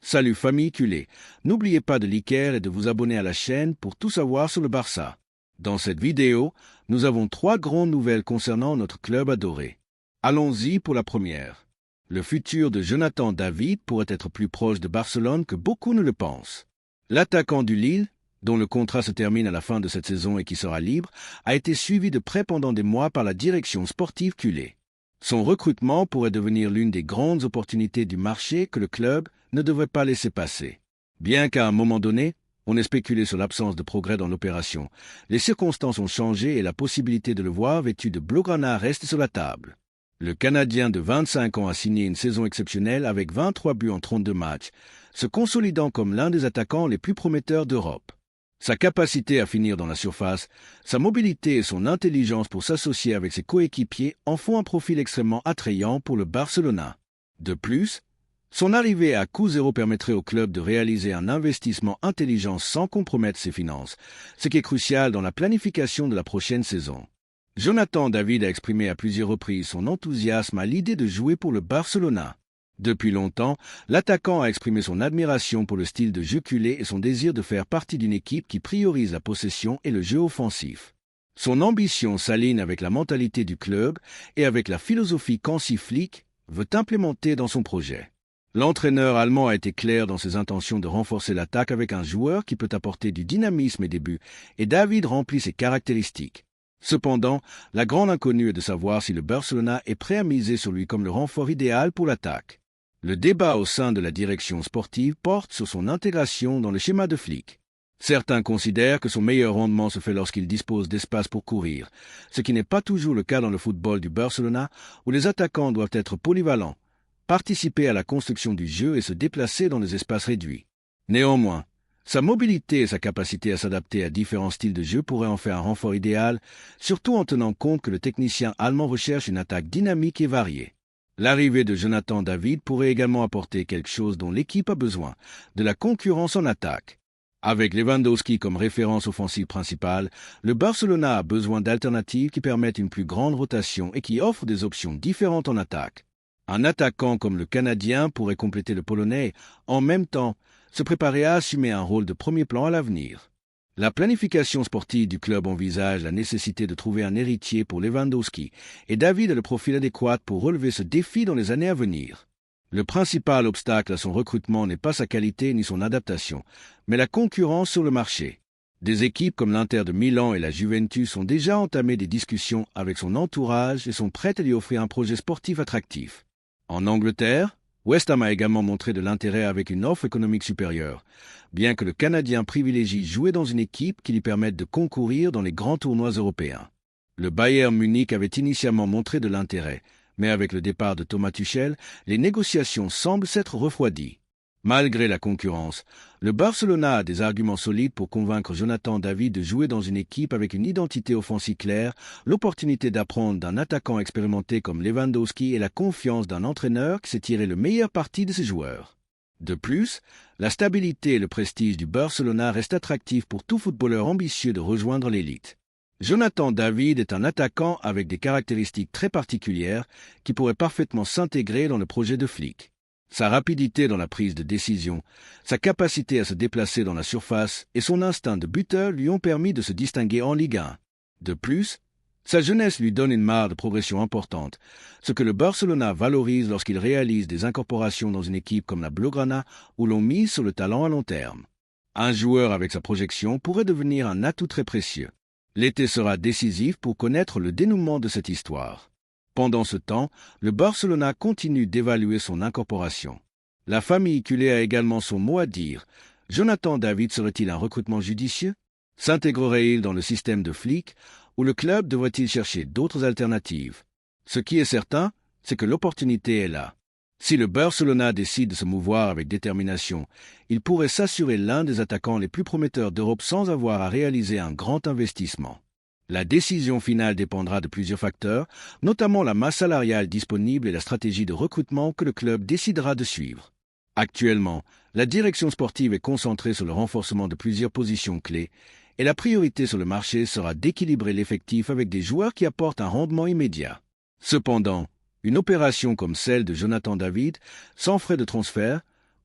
Salut famille culée, n'oubliez pas de liker et de vous abonner à la chaîne pour tout savoir sur le Barça. Dans cette vidéo, nous avons 3 grandes nouvelles concernant notre club adoré. Allons-y pour la première. Le futur de Jonathan David pourrait être plus proche de Barcelone que beaucoup ne le pensent. L'attaquant du Lille, dont le contrat se termine à la fin de cette saison et qui sera libre, a été suivi de près pendant des mois par la direction sportive culée. Son recrutement pourrait devenir l'une des grandes opportunités du marché que le club ne devrait pas laisser passer. Bien qu'à un moment donné, on ait spéculé sur l'absence de progrès dans l'opération, les circonstances ont changé et la possibilité de le voir vêtu de blaugrana reste sur la table. Le Canadien de 25 ans a signé une saison exceptionnelle avec 23 buts en 32 matchs, se consolidant comme l'un des attaquants les plus prometteurs d'Europe. Sa capacité à finir dans la surface, sa mobilité et son intelligence pour s'associer avec ses coéquipiers en font un profil extrêmement attrayant pour le Barcelona. De plus, son arrivée à coût zéro permettrait au club de réaliser un investissement intelligent sans compromettre ses finances, ce qui est crucial dans la planification de la prochaine saison. Jonathan David a exprimé à plusieurs reprises son enthousiasme à l'idée de jouer pour le Barcelona. Depuis longtemps, l'attaquant a exprimé son admiration pour le style de jeu culé et son désir de faire partie d'une équipe qui priorise la possession et le jeu offensif. Son ambition s'aligne avec la mentalité du club et avec la philosophie qu'Hansi Flick veut implémenter dans son projet. L'entraîneur allemand a été clair dans ses intentions de renforcer l'attaque avec un joueur qui peut apporter du dynamisme et des buts, et David remplit ces caractéristiques. Cependant, la grande inconnue est de savoir si le Barcelona est prêt à miser sur lui comme le renfort idéal pour l'attaque. Le débat au sein de la direction sportive porte sur son intégration dans le schéma de Flick. Certains considèrent que son meilleur rendement se fait lorsqu'il dispose d'espace pour courir, ce qui n'est pas toujours le cas dans le football du Barcelona, où les attaquants doivent être polyvalents, participer à la construction du jeu et se déplacer dans des espaces réduits. Néanmoins, sa mobilité et sa capacité à s'adapter à différents styles de jeu pourraient en faire un renfort idéal, surtout en tenant compte que le technicien allemand recherche une attaque dynamique et variée. L'arrivée de Jonathan David pourrait également apporter quelque chose dont l'équipe a besoin, de la concurrence en attaque. Avec Lewandowski comme référence offensive principale, le Barcelona a besoin d'alternatives qui permettent une plus grande rotation et qui offrent des options différentes en attaque. Un attaquant comme le Canadien pourrait compléter le Polonais, en même temps se préparer à assumer un rôle de premier plan à l'avenir. La planification sportive du club envisage la nécessité de trouver un héritier pour Lewandowski, et David a le profil adéquat pour relever ce défi dans les années à venir. Le principal obstacle à son recrutement n'est pas sa qualité ni son adaptation, mais la concurrence sur le marché. Des équipes comme l'Inter de Milan et la Juventus ont déjà entamé des discussions avec son entourage et sont prêtes à lui offrir un projet sportif attractif. En Angleterre, West Ham a également montré de l'intérêt avec une offre économique supérieure, bien que le Canadien privilégie jouer dans une équipe qui lui permette de concourir dans les grands tournois européens. Le Bayern Munich avait initialement montré de l'intérêt, mais avec le départ de Thomas Tuchel, les négociations semblent s'être refroidies. Malgré la concurrence, le Barcelona a des arguments solides pour convaincre Jonathan David de jouer dans une équipe avec une identité offensive claire, l'opportunité d'apprendre d'un attaquant expérimenté comme Lewandowski et la confiance d'un entraîneur qui sait tirer le meilleur parti de ses joueurs. De plus, la stabilité et le prestige du Barcelona restent attractifs pour tout footballeur ambitieux de rejoindre l'élite. Jonathan David est un attaquant avec des caractéristiques très particulières qui pourraient parfaitement s'intégrer dans le projet de Flick. Sa rapidité dans la prise de décision, sa capacité à se déplacer dans la surface et son instinct de buteur lui ont permis de se distinguer en Ligue 1. De plus, sa jeunesse lui donne une marge de progression importante, ce que le Barcelona valorise lorsqu'il réalise des incorporations dans une équipe comme la Blaugrana où l'on mise sur le talent à long terme. Un joueur avec sa projection pourrait devenir un atout très précieux. L'été sera décisif pour connaître le dénouement de cette histoire. Pendant ce temps, le Barcelona continue d'évaluer son incorporation. La famille culée a également son mot à dire. Jonathan David serait-il un recrutement judicieux? S'intégrerait-il dans le système de Flick ou le club devrait-il chercher d'autres alternatives? Ce qui est certain, c'est que l'opportunité est là. Si le Barcelona décide de se mouvoir avec détermination, il pourrait s'assurer l'un des attaquants les plus prometteurs d'Europe sans avoir à réaliser un grand investissement. La décision finale dépendra de plusieurs facteurs, notamment la masse salariale disponible et la stratégie de recrutement que le club décidera de suivre. Actuellement, la direction sportive est concentrée sur le renforcement de plusieurs positions clés et la priorité sur le marché sera d'équilibrer l'effectif avec des joueurs qui apportent un rendement immédiat. Cependant, une opération comme celle de Jonathan David, sans frais de transfert,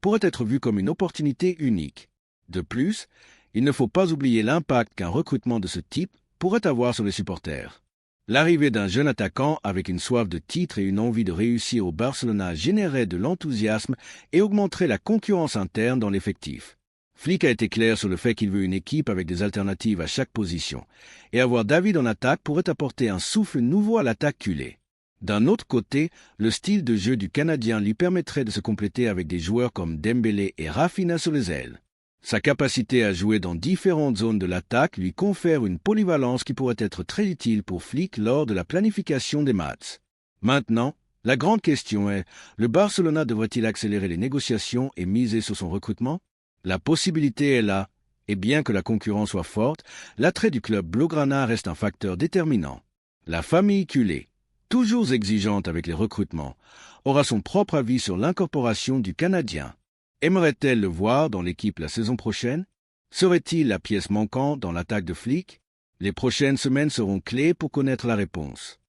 pourrait être vu comme une opportunité unique. De plus, il ne faut pas oublier l'impact qu'un recrutement de ce type pourrait avoir sur les supporters. L'arrivée d'un jeune attaquant avec une soif de titre et une envie de réussir au Barcelona générerait de l'enthousiasme et augmenterait la concurrence interne dans l'effectif. Flick a été clair sur le fait qu'il veut une équipe avec des alternatives à chaque position, et avoir David en attaque pourrait apporter un souffle nouveau à l'attaque culée. D'un autre côté, le style de jeu du Canadien lui permettrait de se compléter avec des joueurs comme Dembélé et Rafinha sur les ailes. Sa capacité à jouer dans différentes zones de l'attaque lui confère une polyvalence qui pourrait être très utile pour Flick lors de la planification des matchs. Maintenant, la grande question est, le Barcelona devrait-il accélérer les négociations et miser sur son recrutement? La possibilité est là, et bien que la concurrence soit forte, l'attrait du club blaugrana reste un facteur déterminant. La famille culée, toujours exigeante avec les recrutements, aura son propre avis sur l'incorporation du Canadien. Aimerait-elle le voir dans l'équipe la saison prochaine? Serait-il la pièce manquante dans l'attaque de Flick? Les prochaines semaines seront clés pour connaître la réponse.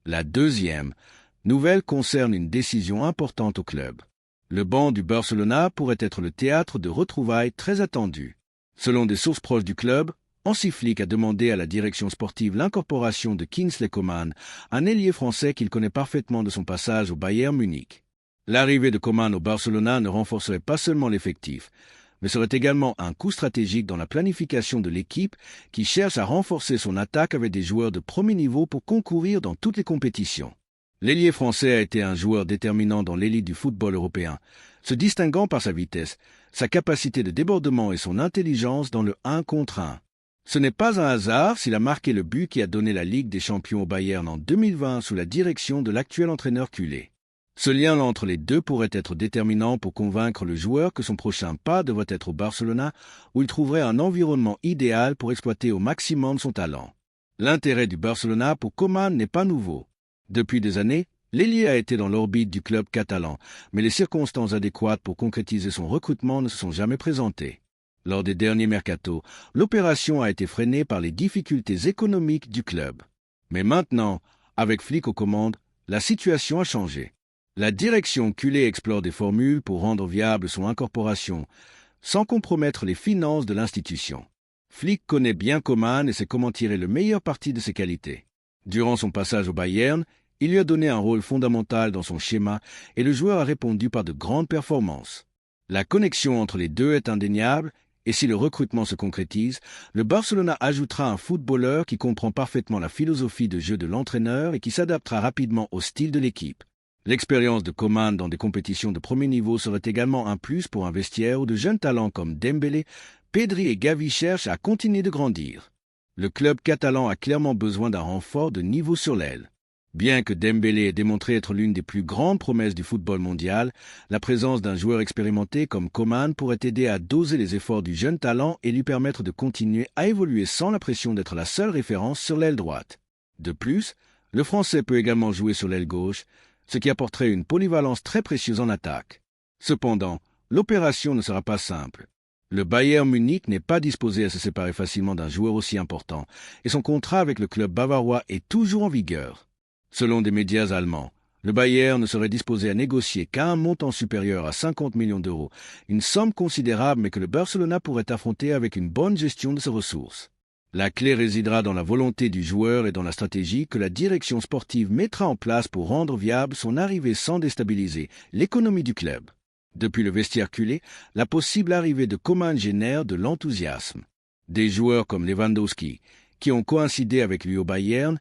La deuxième nouvelle concerne une décision importante au club. Le banc du Barcelona pourrait être le théâtre de retrouvailles très attendues. Selon des sources proches du club, Hansi Flick a demandé à la direction sportive l'incorporation de Kingsley Coman, un ailier français qu'il connaît parfaitement de son passage au Bayern Munich. L'arrivée de Coman au Barcelona ne renforcerait pas seulement l'effectif, mais serait également un coup stratégique dans la planification de l'équipe qui cherche à renforcer son attaque avec des joueurs de premier niveau pour concourir dans toutes les compétitions. L'ailier français a été un joueur déterminant dans l'élite du football européen, se distinguant par sa vitesse, sa capacité de débordement et son intelligence dans le 1 contre 1. Ce n'est pas un hasard s'il a marqué le but qui a donné la Ligue des Champions au Bayern en 2020 sous la direction de l'actuel entraîneur culé. Ce lien entre les deux pourrait être déterminant pour convaincre le joueur que son prochain pas devrait être au Barcelona, où il trouverait un environnement idéal pour exploiter au maximum son talent. L'intérêt du Barcelona pour Coman n'est pas nouveau. Depuis des années, l'ailier a été dans l'orbite du club catalan, mais les circonstances adéquates pour concrétiser son recrutement ne se sont jamais présentées. Lors des derniers mercatos, l'opération a été freinée par les difficultés économiques du club. Mais maintenant, avec Flick aux commandes, la situation a changé. La direction culée explore des formules pour rendre viable son incorporation, sans compromettre les finances de l'institution. Flick connaît bien Coman et sait comment tirer le meilleur parti de ses qualités. Durant son passage au Bayern, il lui a donné un rôle fondamental dans son schéma et le joueur a répondu par de grandes performances. La connexion entre les deux est indéniable et si le recrutement se concrétise, le Barcelona ajoutera un footballeur qui comprend parfaitement la philosophie de jeu de l'entraîneur et qui s'adaptera rapidement au style de l'équipe. L'expérience de Coman dans des compétitions de premier niveau serait également un plus pour un vestiaire où de jeunes talents comme Dembélé, Pedri et Gavi cherchent à continuer de grandir. Le club catalan a clairement besoin d'un renfort de niveau sur l'aile. Bien que Dembélé ait démontré être l'une des plus grandes promesses du football mondial, la présence d'un joueur expérimenté comme Coman pourrait aider à doser les efforts du jeune talent et lui permettre de continuer à évoluer sans la pression d'être la seule référence sur l'aile droite. De plus, le Français peut également jouer sur l'aile gauche, ce qui apporterait une polyvalence très précieuse en attaque. Cependant, l'opération ne sera pas simple. Le Bayern Munich n'est pas disposé à se séparer facilement d'un joueur aussi important, et son contrat avec le club bavarois est toujours en vigueur. Selon des médias allemands, le Bayern ne serait disposé à négocier qu'à un montant supérieur à 50 millions d'euros, une somme considérable mais que le Barcelona pourrait affronter avec une bonne gestion de ses ressources. La clé résidera dans la volonté du joueur et dans la stratégie que la direction sportive mettra en place pour rendre viable son arrivée sans déstabiliser l'économie du club. Depuis le vestiaire culé, la possible arrivée de Coman génère de l'enthousiasme. Des joueurs comme Lewandowski, qui ont coïncidé avec lui au Bayern,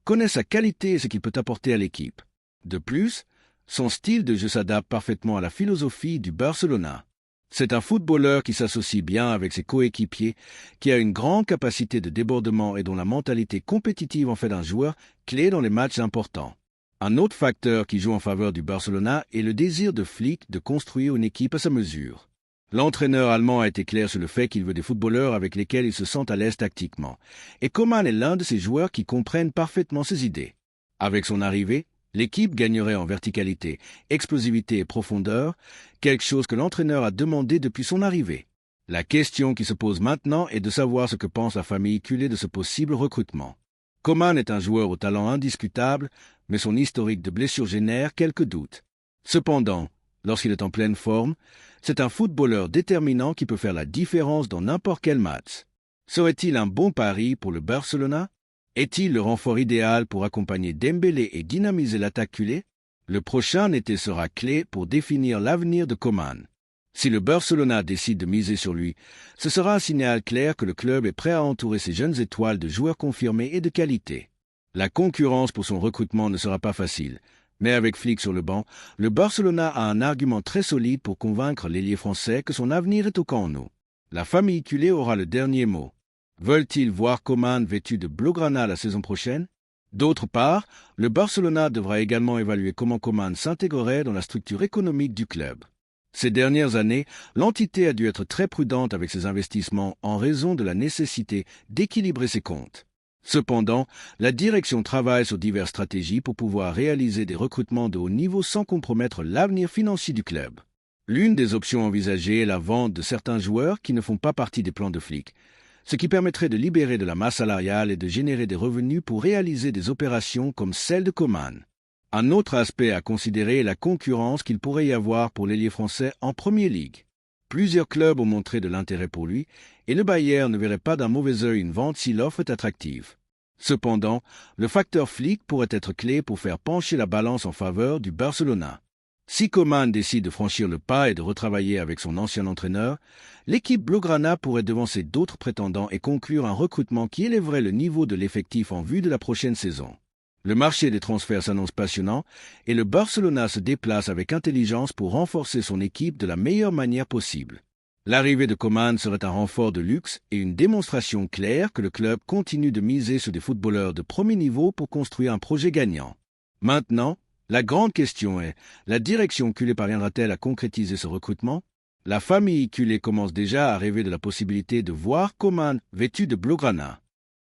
connaissent sa qualité et ce qu'il peut apporter à l'équipe. De plus, son style de jeu s'adapte parfaitement à la philosophie du Barcelona. C'est un footballeur qui s'associe bien avec ses coéquipiers, qui a une grande capacité de débordement et dont la mentalité compétitive en fait d'un joueur clé dans les matchs importants. Un autre facteur qui joue en faveur du Barcelona est le désir de Flick de construire une équipe à sa mesure. L'entraîneur allemand a été clair sur le fait qu'il veut des footballeurs avec lesquels il se sent à l'aise tactiquement, et Coman est l'un de ces joueurs qui comprennent parfaitement ses idées. Avec son arrivée, l'équipe gagnerait en verticalité, explosivité et profondeur, quelque chose que l'entraîneur a demandé depuis son arrivée. La question qui se pose maintenant est de savoir ce que pense la famille culée de ce possible recrutement. Coman est un joueur au talent indiscutable, mais son historique de blessures génère quelques doutes. Cependant, Lorsqu'il est en pleine forme, c'est un footballeur déterminant qui peut faire la différence dans n'importe quel match. Serait-il un bon pari pour le Barcelona? Est-il le renfort idéal pour accompagner Dembélé et dynamiser l'attaque culée? Le prochain été sera clé pour définir l'avenir de Coman. Si le Barcelona décide de miser sur lui, ce sera un signal clair que le club est prêt à entourer ses jeunes étoiles de joueurs confirmés et de qualité. La concurrence pour son recrutement ne sera pas facile, mais avec Flick sur le banc, le Barcelona a un argument très solide pour convaincre l'ailier français que son avenir est au camp. La famille culée aura le dernier mot. Veulent-ils voir Coman vêtu de blaugrana la saison prochaine? D'autre part, le Barcelona devra également évaluer comment Coman s'intégrerait dans la structure économique du club. Ces dernières années, l'entité a dû être très prudente avec ses investissements en raison de la nécessité d'équilibrer ses comptes. Cependant, la direction travaille sur diverses stratégies pour pouvoir réaliser des recrutements de haut niveau sans compromettre l'avenir financier du club. L'une des options envisagées est la vente de certains joueurs qui ne font pas partie des plans de Flick, ce qui permettrait de libérer de la masse salariale et de générer des revenus pour réaliser des opérations comme celle de Coman. Un autre aspect à considérer est la concurrence qu'il pourrait y avoir pour l'ailier français en Premier League. Plusieurs clubs ont montré de l'intérêt pour lui, et le Bayern ne verrait pas d'un mauvais œil une vente si l'offre est attractive. Cependant, le facteur Flick pourrait être clé pour faire pencher la balance en faveur du Barcelona. Si Coman décide de franchir le pas et de retravailler avec son ancien entraîneur, l'équipe blaugrana pourrait devancer d'autres prétendants et conclure un recrutement qui élèverait le niveau de l'effectif en vue de la prochaine saison. Le marché des transferts s'annonce passionnant et le Barcelona se déplace avec intelligence pour renforcer son équipe de la meilleure manière possible. L'arrivée de Coman serait un renfort de luxe et une démonstration claire que le club continue de miser sur des footballeurs de premier niveau pour construire un projet gagnant. Maintenant, la grande question est, la direction culée parviendra-t-elle à concrétiser ce recrutement? La famille culée commence déjà à rêver de la possibilité de voir Coman vêtu de blaugrana.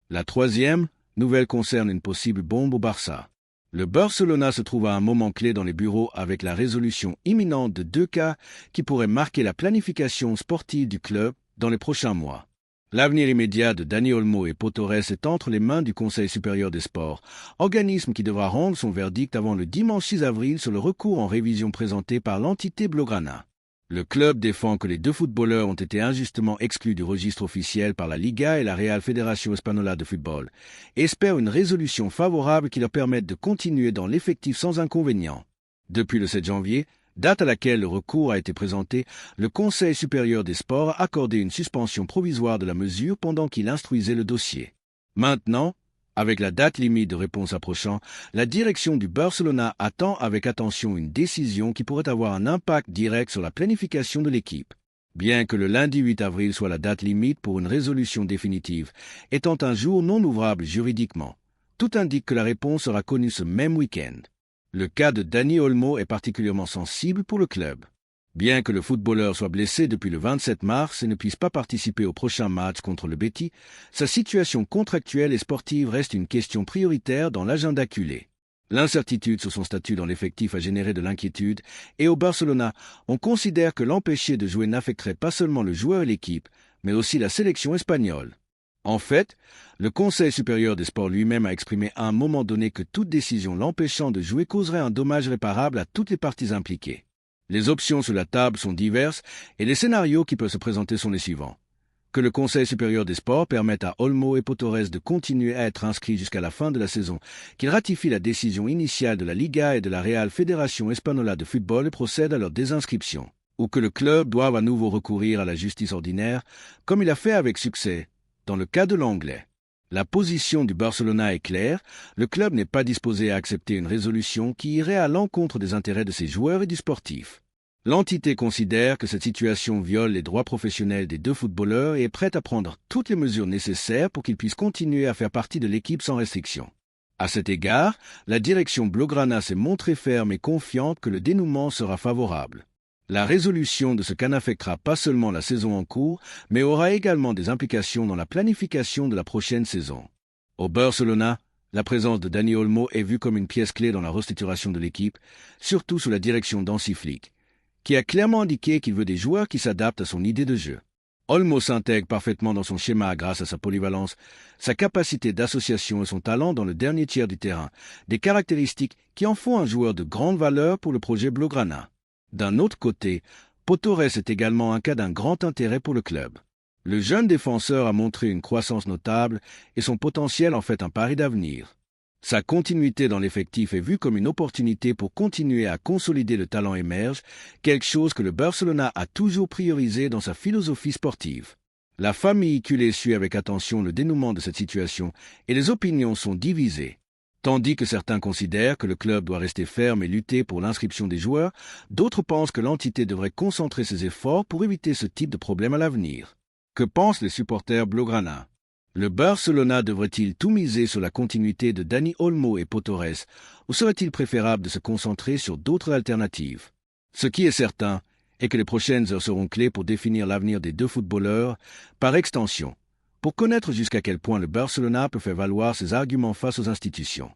La troisième nouvelle concerne une possible bombe au Barça. Le Barcelona se trouve à un moment clé dans les bureaux avec la résolution imminente de 2 cas qui pourraient marquer la planification sportive du club dans les prochains mois. L'avenir immédiat de Dani Olmo et Pau Torres est entre les mains du Conseil supérieur des sports, organisme qui devra rendre son verdict avant le dimanche 6 avril sur le recours en révision présenté par l'entité blaugrana. Le club défend que les deux footballeurs ont été injustement exclus du registre officiel par la Liga et la Real Federación Española de Football, et espère une résolution favorable qui leur permette de continuer dans l'effectif sans inconvénient. Depuis le 7 janvier, date à laquelle le recours a été présenté, le Conseil supérieur des sports a accordé une suspension provisoire de la mesure pendant qu'il instruisait le dossier. Maintenant, avec la date limite de réponse approchant, la direction du Barcelona attend avec attention une décision qui pourrait avoir un impact direct sur la planification de l'équipe. Bien que le lundi 8 avril soit la date limite pour une résolution définitive, étant un jour non ouvrable juridiquement, tout indique que la réponse sera connue ce même week-end. Le cas de Dani Olmo est particulièrement sensible pour le club. Bien que le footballeur soit blessé depuis le 27 mars et ne puisse pas participer au prochain match contre le Betis, sa situation contractuelle et sportive reste une question prioritaire dans l'agenda culé. L'incertitude sur son statut dans l'effectif a généré de l'inquiétude et au Barcelona, on considère que l'empêcher de jouer n'affecterait pas seulement le joueur et l'équipe, mais aussi la sélection espagnole. En fait, le Conseil supérieur des sports lui-même a exprimé à un moment donné que toute décision l'empêchant de jouer causerait un dommage réparable à toutes les parties impliquées. Les options sur la table sont diverses et les scénarios qui peuvent se présenter sont les suivants. Que le Conseil supérieur des sports permette à Olmo et Pau Torres de continuer à être inscrits jusqu'à la fin de la saison, qu'il ratifie la décision initiale de la Liga et de la Real Federación Española de Football et procède à leur désinscription, ou que le club doive à nouveau recourir à la justice ordinaire, comme il a fait avec succès dans le cas de l'Anglais. La position du Barcelona est claire, le club n'est pas disposé à accepter une résolution qui irait à l'encontre des intérêts de ses joueurs et du sportif. L'entité considère que cette situation viole les droits professionnels des deux footballeurs et est prête à prendre toutes les mesures nécessaires pour qu'ils puissent continuer à faire partie de l'équipe sans restriction. À cet égard, la direction blaugrana s'est montrée ferme et confiante que le dénouement sera favorable. La résolution de ce cas n'affectera pas seulement la saison en cours, mais aura également des implications dans la planification de la prochaine saison. Au Barcelona, la présence de Dani Olmo est vue comme une pièce clé dans la restructuration de l'équipe, surtout sous la direction d'Hansi Flick, qui a clairement indiqué qu'il veut des joueurs qui s'adaptent à son idée de jeu. Olmo s'intègre parfaitement dans son schéma grâce à sa polyvalence, sa capacité d'association et son talent dans le dernier tiers du terrain, des caractéristiques qui en font un joueur de grande valeur pour le projet blaugrana. D'un autre côté, Pau Torres est également un cas d'un grand intérêt pour le club. Le jeune défenseur a montré une croissance notable et son potentiel en fait un pari d'avenir. Sa continuité dans l'effectif est vue comme une opportunité pour continuer à consolider le talent émerge, quelque chose que le Barcelona a toujours priorisé dans sa philosophie sportive. La famille culée suit avec attention le dénouement de cette situation et les opinions sont divisées. Tandis que certains considèrent que le club doit rester ferme et lutter pour l'inscription des joueurs, d'autres pensent que l'entité devrait concentrer ses efforts pour éviter ce type de problème à l'avenir. Que pensent les supporters blaugrana? Le Barcelona devrait-il tout miser sur la continuité de Dani Olmo et Pau Torres, ou serait-il préférable de se concentrer sur d'autres alternatives? Ce qui est certain est que les prochaines heures seront clés pour définir l'avenir des deux footballeurs, par extension, pour connaître jusqu'à quel point le Barcelona peut faire valoir ses arguments face aux institutions.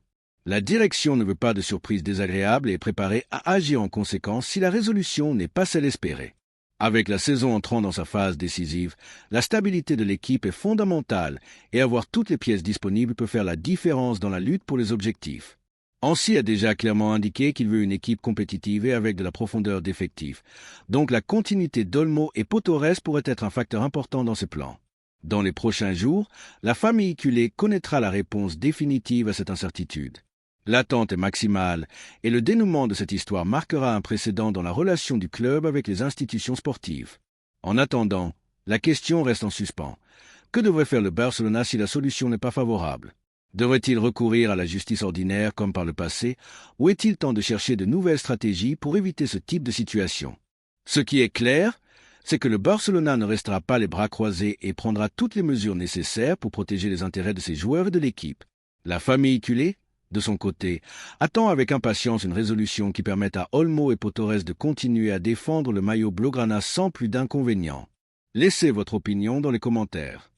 La direction ne veut pas de surprises désagréables et est préparée à agir en conséquence si la résolution n'est pas celle espérée. Avec la saison entrant dans sa phase décisive, la stabilité de l'équipe est fondamentale et avoir toutes les pièces disponibles peut faire la différence dans la lutte pour les objectifs. Ancy a déjà clairement indiqué qu'il veut une équipe compétitive et avec de la profondeur d'effectifs, donc la continuité d'Olmo et Pau Torres pourrait être un facteur important dans ses plans. Dans les prochains jours, la famille culée connaîtra la réponse définitive à cette incertitude. L'attente est maximale et le dénouement de cette histoire marquera un précédent dans la relation du club avec les institutions sportives. En attendant, la question reste en suspens. Que devrait faire le Barcelona si la solution n'est pas favorable? Devrait-il recourir à la justice ordinaire comme par le passé, ou est-il temps de chercher de nouvelles stratégies pour éviter ce type de situation? Ce qui est clair, c'est que le Barcelona ne restera pas les bras croisés et prendra toutes les mesures nécessaires pour protéger les intérêts de ses joueurs et de l'équipe. La famille culée, de son côté, attend avec impatience une résolution qui permette à Olmo et Pau Torres de continuer à défendre le maillot blaugrana sans plus d'inconvénients. Laissez votre opinion dans les commentaires.